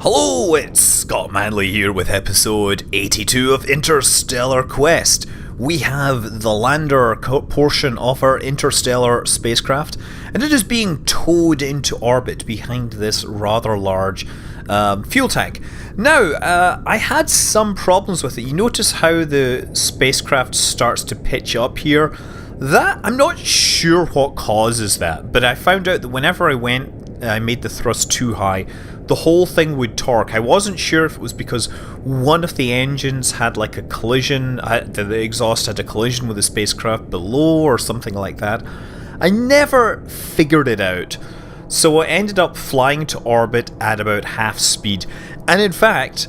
Hello, it's Scott Manley here with episode 82 of Interstellar Quest. We have the lander portion of our Interstellar spacecraft, and it is being towed into orbit behind this rather large fuel tank. Now, I had some problems with it. You notice how the spacecraft starts to pitch up here? I'm not sure what causes that, but I found out that whenever I made the thrust too high, the whole thing would torque. I wasn't sure if it was because one of the engines had like a collision, the exhaust had a collision with the spacecraft below or something like that. I never figured it out. So I ended up flying to orbit at about half speed. And in fact,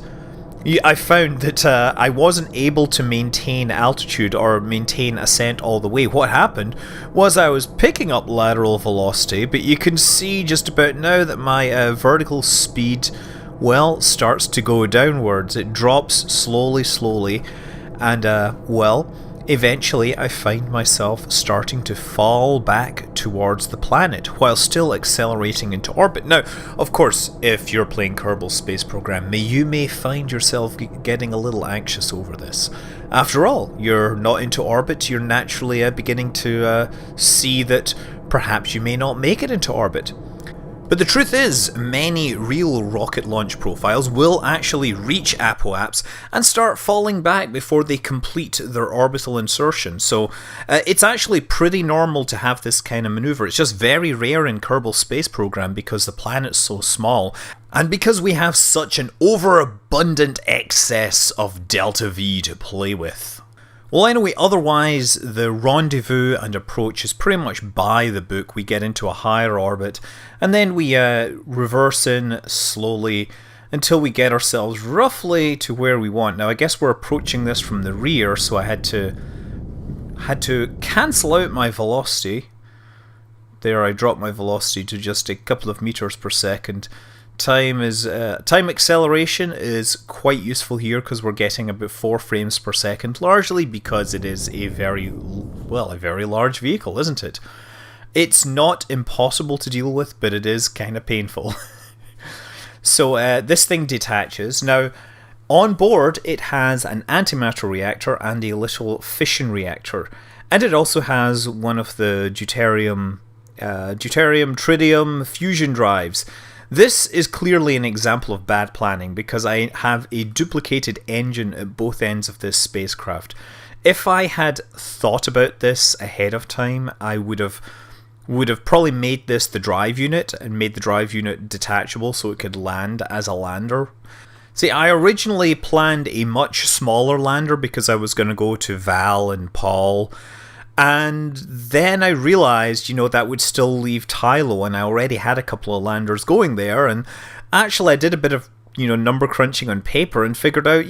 I found that I wasn't able to maintain altitude or maintain ascent all the way. What happened was I was picking up lateral velocity, but you can see just about now that my vertical speed, well, starts to go downwards. It drops slowly, and, eventually I find myself starting to fall back towards the planet while still accelerating into orbit. Now, of course, if you're playing Kerbal Space Program, you may find yourself getting a little anxious over this. After all, you're not into orbit, you're naturally beginning to see that perhaps you may not make it into orbit. But the truth is, many real rocket launch profiles will actually reach apoapse and start falling back before they complete their orbital insertion. So it's actually pretty normal to have this kind of maneuver. It's just very rare in Kerbal Space Program because the planet's so small and because we have such an overabundant excess of delta V to play with. Well, anyway, otherwise, the rendezvous and approach is pretty much by the book. We get into a higher orbit, and then we reverse in slowly until we get ourselves roughly to where we want. Now, I guess we're approaching this from the rear, so I had to cancel out my velocity. There, I dropped my velocity to just a couple of meters per second. Time acceleration is quite useful here because we're getting about 4 frames per second, largely because it is a very large vehicle, isn't it? It's not impossible to deal with, but it is kind of painful. So this thing detaches. Now, on board it has an antimatter reactor and a little fission reactor, and it also has one of the deuterium tritium fusion drives. This is clearly an example of bad planning because I have a duplicated engine at both ends of this spacecraft. If I had thought about this ahead of time, I would have probably made this the drive unit and made the drive unit detachable so it could land as a lander. See, I originally planned a much smaller lander because I was going to go to Val and Paul. And then I realised, that would still leave Tylo, and I already had a couple of landers going there, and actually I did a bit of, number crunching on paper and figured out,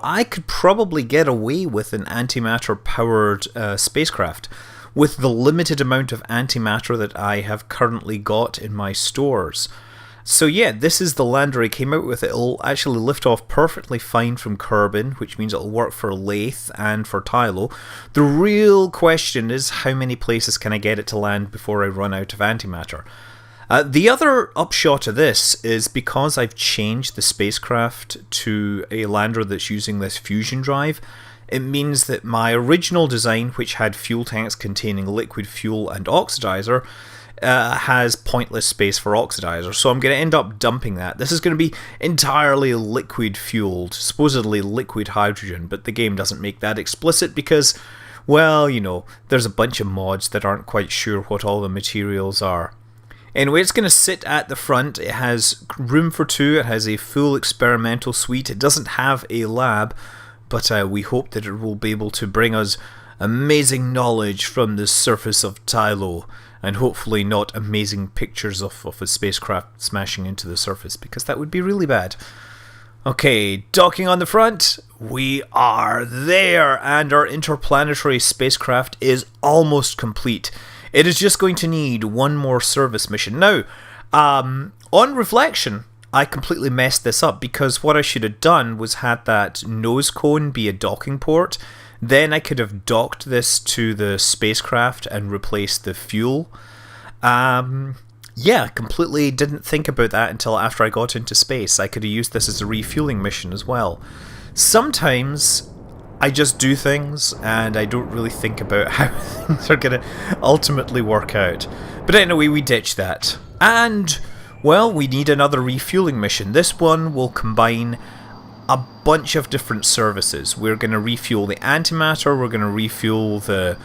I could probably get away with an antimatter-powered spacecraft with the limited amount of antimatter that I have currently got in my stores. So yeah, this is the lander I came out with. It'll actually lift off perfectly fine from Kerbin, which means it'll work for Lathe and for Tylo. The real question is how many places can I get it to land before I run out of antimatter? The other upshot of this is because I've changed the spacecraft to a lander that's using this fusion drive, it means that my original design, which had fuel tanks containing liquid fuel and oxidizer, has pointless space for oxidizer, so I'm going to end up dumping that. This is going to be entirely liquid fueled, supposedly liquid hydrogen, but the game doesn't make that explicit because, there's a bunch of mods that aren't quite sure what all the materials are. Anyway, it's going to sit at the front. It has room for 2, it has a full experimental suite. It doesn't have a lab, but we hope that it will be able to bring us amazing knowledge from the surface of Tylo, and hopefully not amazing pictures of a spacecraft smashing into the surface, because that would be really bad. Okay, docking on the front, we are there, and our interplanetary spacecraft is almost complete. It is just going to need one more service mission. Now, on reflection, I completely messed this up, because what I should have done was had that nose cone be a docking port. Then I could have docked this to the spacecraft and replaced the fuel. Yeah, completely didn't think about that until after I got into space. I could have used this as a refueling mission as well. Sometimes I just do things and I don't really think about how things are going to ultimately work out. But anyway, we ditch that. And, well, we need another refueling mission. This one will combine a bunch of different services. We're going to refuel the antimatter, we're going to refuel the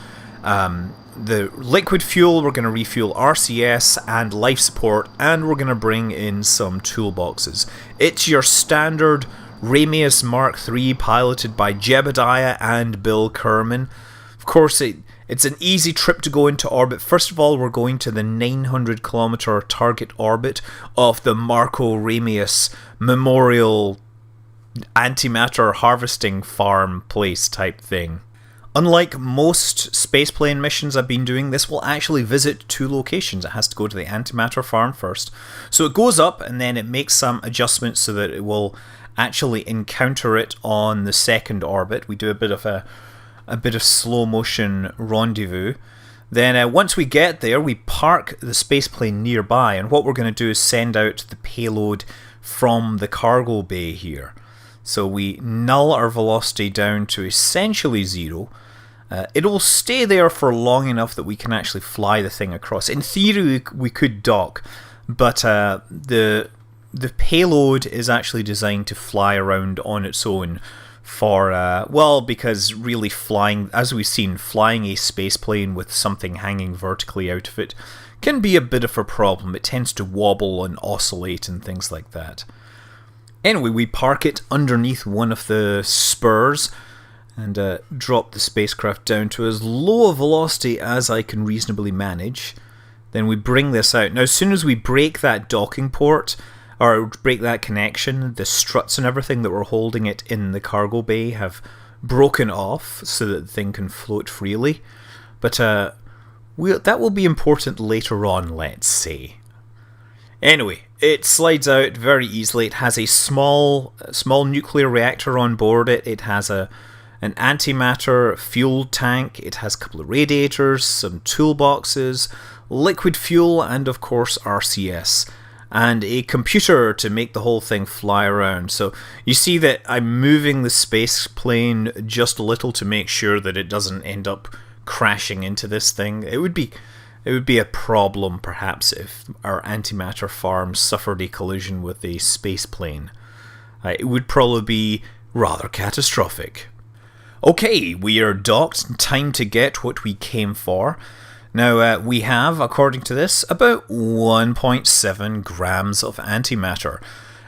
liquid fuel, we're going to refuel RCS and life support, and we're going to bring in some toolboxes. It's your standard Ramius Mark III piloted by Jebediah and Bill Kerman. Of course, it's an easy trip to go into orbit. First of all, we're going to the 900 kilometer target orbit of the Marco Ramius Memorial Antimatter Harvesting Farm place type thing. Unlike most spaceplane missions I've been doing, this will actually visit two locations. It has to go to the antimatter farm first. So it goes up and then it makes some adjustments so that it will actually encounter it on the second orbit. We do a bit of slow motion rendezvous. Then once we get there, we park the spaceplane nearby, and what we're going to do is send out the payload from the cargo bay here. So we null our velocity down to essentially zero. It'll stay there for long enough that we can actually fly the thing across. In theory, we could dock, but the payload is actually designed to fly around on its own for, because really flying, as we've seen, flying a spaceplane with something hanging vertically out of it can be a bit of a problem. It tends to wobble and oscillate and things like that. Anyway, we park it underneath one of the spurs and drop the spacecraft down to as low a velocity as I can reasonably manage. Then we bring this out. Now, as soon as we break that docking port, or break that connection, the struts and everything that were holding it in the cargo bay have broken off so that the thing can float freely. But that will be important later on, let's say. Anyway, it slides out very easily. It has a small nuclear reactor on board it. It has an antimatter fuel tank. It has a couple of radiators, some toolboxes, liquid fuel, and of course RCS. And a computer to make the whole thing fly around. So you see that I'm moving the space plane just a little to make sure that it doesn't end up crashing into this thing. It would be a problem perhaps if our antimatter farm suffered a collision with a space plane. It would probably be rather catastrophic. Okay, we are docked. Time to get what we came for. Now, we have, according to this, about 1.7 grams of antimatter.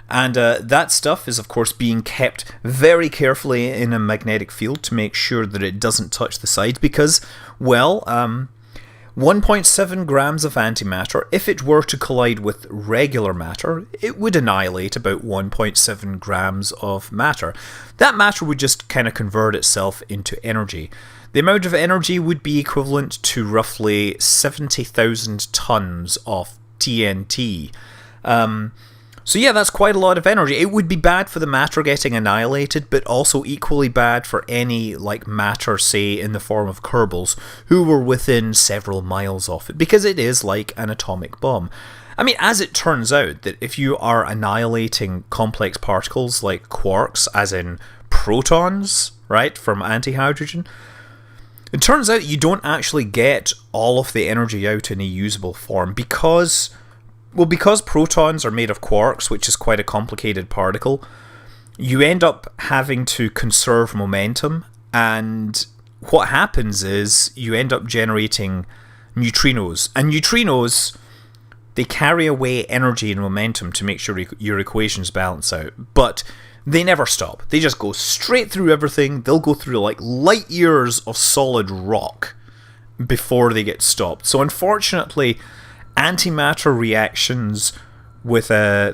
And that stuff is, of course, being kept very carefully in a magnetic field to make sure that it doesn't touch the sides because, 1.7 grams of antimatter, if it were to collide with regular matter, it would annihilate about 1.7 grams of matter. That matter would just kind of convert itself into energy. The amount of energy would be equivalent to roughly 70,000 tons of TNT. So yeah, that's quite a lot of energy. It would be bad for the matter getting annihilated, but also equally bad for any matter, say, in the form of Kerbals, who were within several miles of it, because it is like an atomic bomb. I mean, as it turns out, that if you are annihilating complex particles like quarks, as in protons, right, from antihydrogen, it turns out you don't actually get all of the energy out in a usable form because protons are made of quarks, which is quite a complicated particle. You end up having to conserve momentum, and what happens is you end up generating neutrinos. And neutrinos, they carry away energy and momentum to make sure your equations balance out. But they never stop. They just go straight through everything. They'll go through light years of solid rock before they get stopped. So unfortunately, antimatter reactions with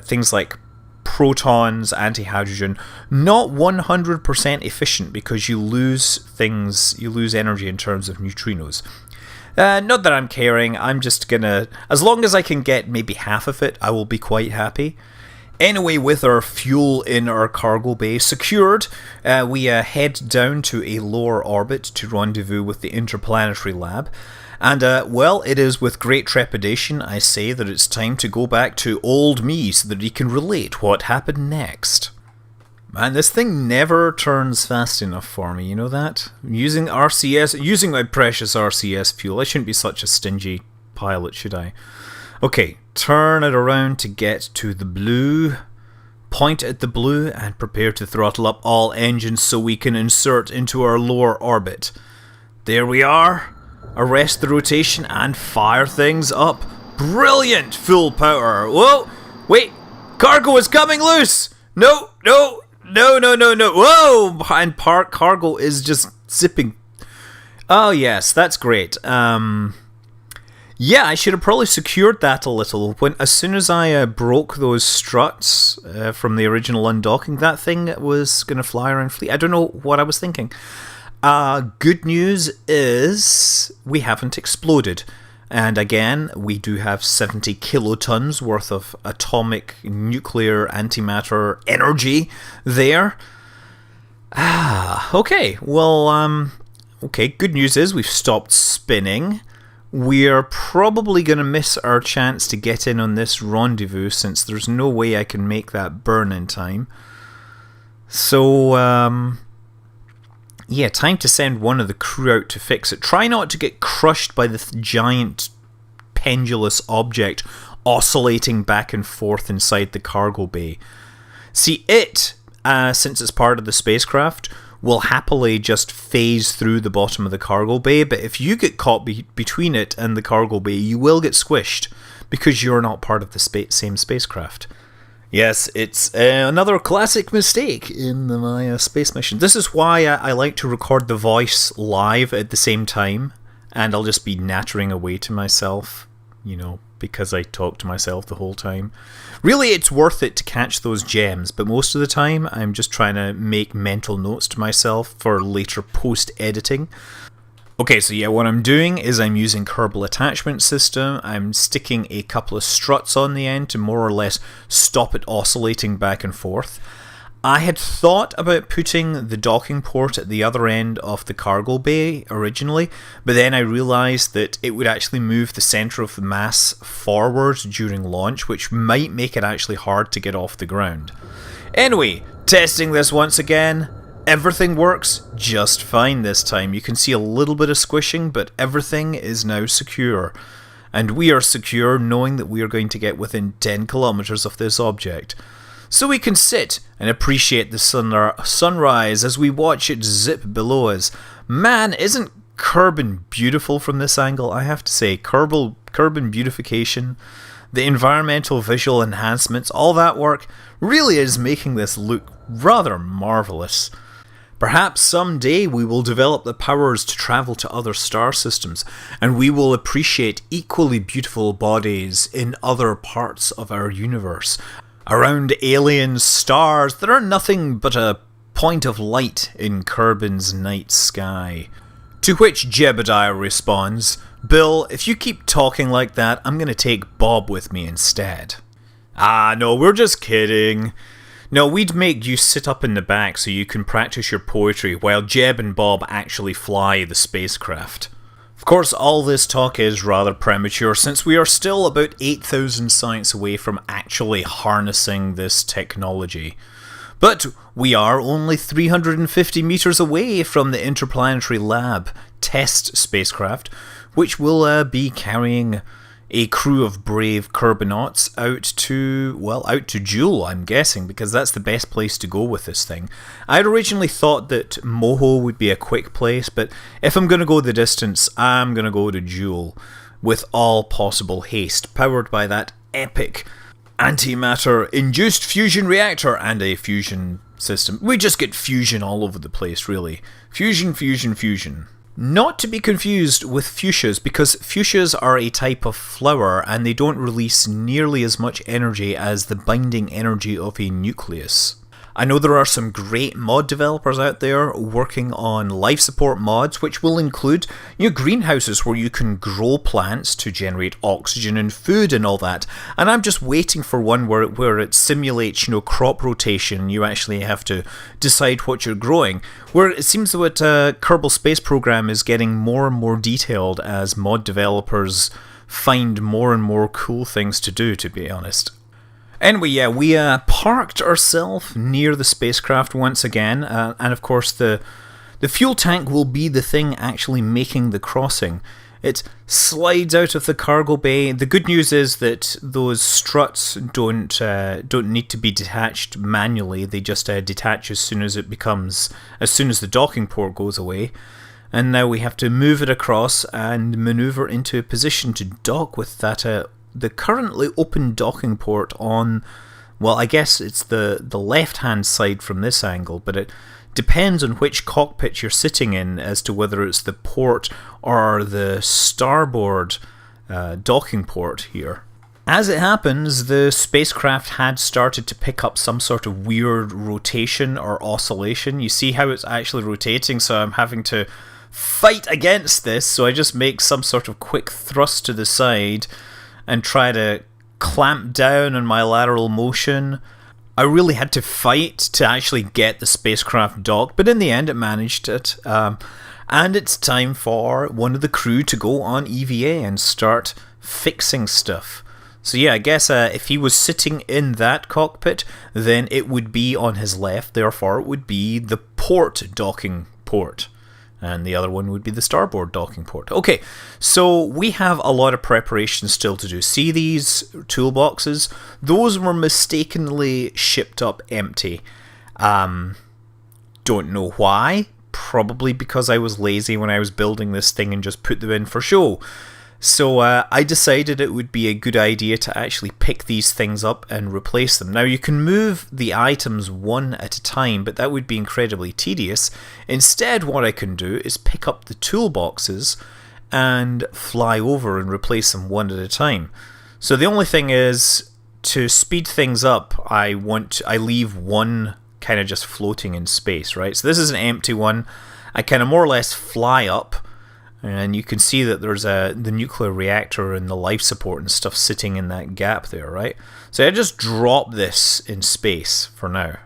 things like protons, antihydrogen, not 100% efficient because you lose energy in terms of neutrinos. Not that I'm caring, I'm just gonna, as long as I can get maybe half of it, I will be quite happy. Anyway, with our fuel in our cargo bay secured, we head down to a lower orbit to rendezvous with the Interplanetary lab. And, well, it is with great trepidation I say that it's time to go back to old me so that he can relate what happened next. Man, this thing never turns fast enough for me, you know that? Using my precious RCS fuel. I shouldn't be such a stingy pilot, should I? Okay, turn it around to get to the blue. Point at the blue and prepare to throttle up all engines so we can insert into our lower orbit. There we are. Arrest the rotation and fire things up. Brilliant! Full power. Whoa! Wait! Cargo is coming loose! No! Whoa! And cargo is just zipping. Oh yes, that's great. Yeah, I should have probably secured that a little. As soon as I broke those struts from the original undocking, that thing was going to fly around free. I don't know what I was thinking. Good news is we haven't exploded. And again, we do have 70 kilotons worth of atomic nuclear antimatter energy there. Okay. Well, okay, good news is we've stopped spinning. We're probably going to miss our chance to get in on this rendezvous since there's no way I can make that burn in time. So, yeah, time to send one of the crew out to fix it. Try not to get crushed by this giant pendulous object oscillating back and forth inside the cargo bay. See, since it's part of the spacecraft, will happily just phase through the bottom of the cargo bay, but if you get caught between it and the cargo bay, you will get squished because you're not part of the same spacecraft. Yes, it's another classic mistake in my space mission. This is why I like to record the voice live at the same time, and I'll just be nattering away to myself, because I talk to myself the whole time. Really, it's worth it to catch those gems, but most of the time I'm just trying to make mental notes to myself for later post-editing. Okay, so yeah, what I'm doing is I'm using Kerbal attachment system. I'm sticking a couple of struts on the end to more or less stop it oscillating back and forth. I had thought about putting the docking port at the other end of the cargo bay originally, but then I realised that it would actually move the centre of the mass forward during launch, which might make it actually hard to get off the ground. Anyway, testing this once again. Everything works just fine this time. You can see a little bit of squishing, but everything is now secure. And we are secure knowing that we are going to get within 10 kilometers of this object. So we can sit and appreciate the sunrise as we watch it zip below us. Man, isn't Kerbal beautiful from this angle? I have to say, Kerbal beautification, the environmental visual enhancements, all that work really is making this look rather marvellous. Perhaps someday we will develop the powers to travel to other star systems, and we will appreciate equally beautiful bodies in other parts of our universe, around alien stars that are nothing but a point of light in Kerbin's night sky. To which Jebediah responds, "Bill, if you keep talking like that, I'm going to take Bob with me instead." Ah, no, we're just kidding. No, we'd make you sit up in the back so you can practice your poetry while Jeb and Bob actually fly the spacecraft. Of course, all this talk is rather premature since we are still about 8,000 science away from actually harnessing this technology. But we are only 350 meters away from the Interplanetary Lab test spacecraft, which will be carrying a crew of brave Kerbinauts out to Jool, I'm guessing, because that's the best place to go with this thing. I'd originally thought that Moho would be a quick place, but if I'm going to go the distance, I'm going to go to Jool with all possible haste, powered by that epic antimatter-induced fusion reactor and a fusion system. We just get fusion all over the place, really. Fusion, fusion, fusion. Not to be confused with fuchsias, because fuchsias are a type of flower and they don't release nearly as much energy as the binding energy of a nucleus. I know there are some great mod developers out there working on life support mods, which will include greenhouses where you can grow plants to generate oxygen and food and all that. And I'm just waiting for one where it simulates crop rotation. You actually have to decide what you're growing. Where it seems that Kerbal Space Program is getting more and more detailed as mod developers find more and more cool things to do, to be honest. Anyway, yeah, we parked ourselves near the spacecraft once again, and of course the fuel tank will be the thing actually making the crossing. It slides out of the cargo bay. The good news is that those struts don't need to be detached manually. They just detach as soon as the docking port goes away. And now we have to move it across and maneuver into a position to dock with that the currently open docking port on, well, I guess it's the left-hand side from this angle, but it depends on which cockpit you're sitting in as to whether it's the port or the starboard docking port here. As it happens, the spacecraft had started to pick up some sort of weird rotation or oscillation. You see how it's actually rotating, so I'm having to fight against this, so I just make some sort of quick thrust to the side and try to clamp down on my lateral motion. I really had to fight to actually get the spacecraft docked, but in the end it managed it. And it's time for one of the crew to go on EVA and start fixing stuff. So yeah, I guess if he was sitting in that cockpit, then it would be on his left, therefore it would be the port docking port. And the other one would be the starboard docking port. Okay, so we have a lot of preparation still to do. See these toolboxes? Those were mistakenly shipped up empty. Don't know why. Probably because I was lazy when I was building this thing and just put them in for show. So I decided it would be a good idea to actually pick these things up and replace them. Now you can move the items one at a time, but that would be incredibly tedious. Instead, what I can do is pick up the toolboxes and fly over and replace them one at a time. So the only thing is, to speed things up, I leave one kind of just floating in space, right? So this is an empty one. I kind of more or less fly up. And you can see that there's the nuclear reactor and the life support and stuff sitting in that gap there, right? So I just drop this in space for now,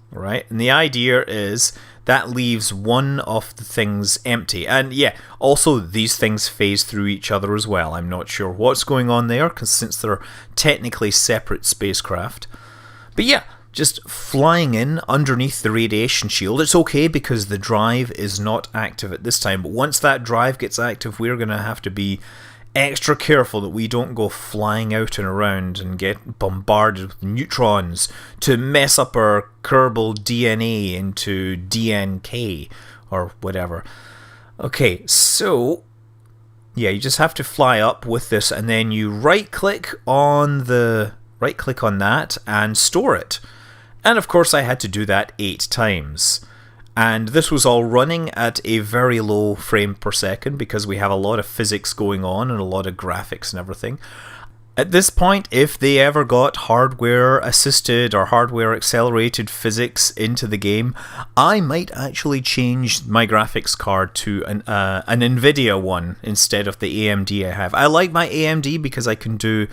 right? And the idea is that leaves one of the things empty. And yeah, also these things phase through each other as well. I'm not sure what's going on there, because since they're technically separate spacecraft. But yeah, just flying in underneath the radiation shield. It's okay because the drive is not active at this time, but once that drive gets active, we're going to have to be extra careful that we don't go flying out and around and get bombarded with neutrons to mess up our Kerbal DNA into DNK or whatever. Okay, so yeah, you just have to fly up with this, and then you right click on that and store it. And of course I had to do that 8 times. And this was all running at a very low frame per second because we have a lot of physics going on and a lot of graphics and everything. At this point, if they ever got hardware assisted or hardware accelerated physics into the game, I might actually change my graphics card to an Nvidia one instead of the AMD I have. I like my AMD because I can do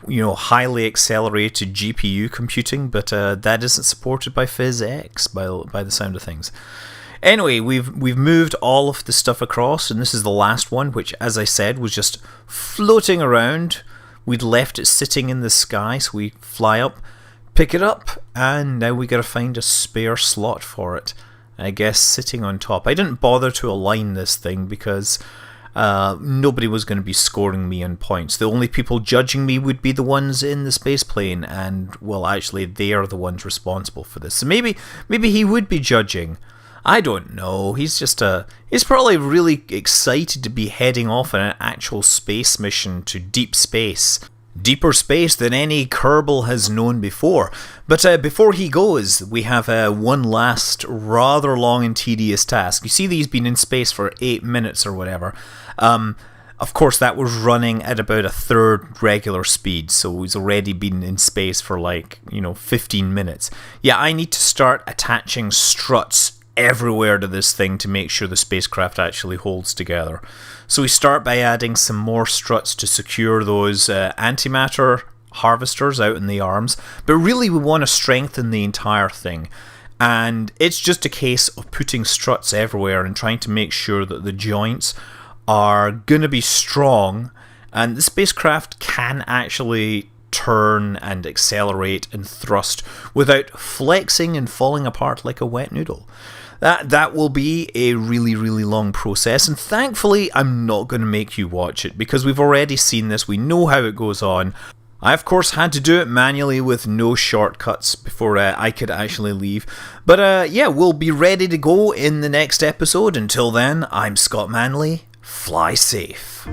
highly accelerated GPU computing, but that isn't supported by PhysX by the sound of things. Anyway, we've moved all of the stuff across, and this is the last one, which, as I said, was just floating around. We'd left it sitting in the sky, so we fly up, pick it up, and now we gotta find a spare slot for it. I guess sitting on top. I didn't bother to align this thing because nobody was going to be scoring me on points. The only people judging me would be the ones in the space plane, and well, actually they are the ones responsible for this. So maybe he would be judging. I don't know. He's probably really excited to be heading off on an actual space mission to deep space. Deeper space than any Kerbal has known before. But before he goes, we have one last rather long and tedious task. You see these been in space for 8 minutes or whatever. Of course, that was running at about a third regular speed, so he's already been in space for 15 minutes. Yeah, I need to start attaching struts everywhere to this thing to make sure the spacecraft actually holds together. So we start by adding some more struts to secure those antimatter harvesters out in the arms, but really we want to strengthen the entire thing. And it's just a case of putting struts everywhere and trying to make sure that the joints are going to be strong, and the spacecraft can actually turn and accelerate and thrust without flexing and falling apart like a wet noodle. That will be a really, really long process, and thankfully I'm not going to make you watch it because we've already seen this, we know how it goes on. I, of course, had to do it manually with no shortcuts before I could actually leave. But yeah, we'll be ready to go in the next episode. Until then, I'm Scott Manley. Fly safe.